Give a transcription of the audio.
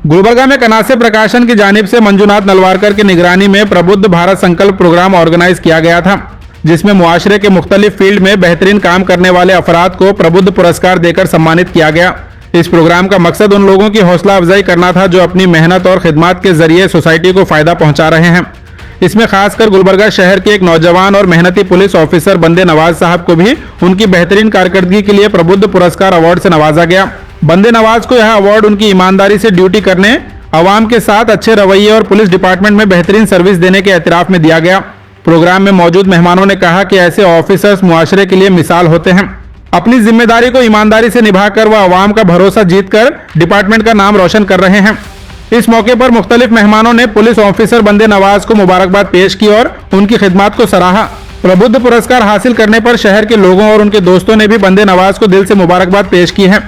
गुलबर्गा में कनासे प्रकाशन की जानिब से मंजूनाथ नलवारकर की निगरानी में प्रबुद्ध भारत संकल्प प्रोग्राम ऑर्गेनाइज किया गया था, जिसमें मुआशरे के मुख्तलिफ फील्ड में बेहतरीन काम करने वाले अफराद को प्रबुद्ध पुरस्कार देकर सम्मानित किया गया। इस प्रोग्राम का मकसद उन लोगों की हौसला अफजाई करना था जो अपनी मेहनत और खिदमत के जरिए सोसाइटी को फायदा पहुंचा रहे हैं। इसमें खासकर गुलबर्गा शहर के एक नौजवान और मेहनती पुलिस ऑफिसर बंदे नवाज साहब को भी उनकी बेहतरीन कारकर्दगी के लिए प्रबुद्ध पुरस्कार अवार्ड से नवाजा गया। बंदे नवाज को यह अवार्ड उनकी ईमानदारी से ड्यूटी करने, अवाम के साथ अच्छे रवैये और पुलिस डिपार्टमेंट में बेहतरीन सर्विस देने के एतराफ में दिया गया। प्रोग्राम में मौजूद मेहमानों ने कहा कि ऐसे ऑफिसर्स मुआशरे के लिए मिसाल होते हैं। अपनी जिम्मेदारी को ईमानदारी से निभाकर वह अवाम का भरोसा जीतकर डिपार्टमेंट का नाम रोशन कर रहे हैं। इस मौके पर मुख्तलिफ मेहमानों ने पुलिस ऑफिसर बंदे नवाज को मुबारकबाद पेश की और उनकी खिदमत को सराहा। प्रबुद्ध पुरस्कार हासिल करने पर शहर के लोगों और उनके दोस्तों ने भी बंदे नवाज को दिल से मुबारकबाद पेश की है।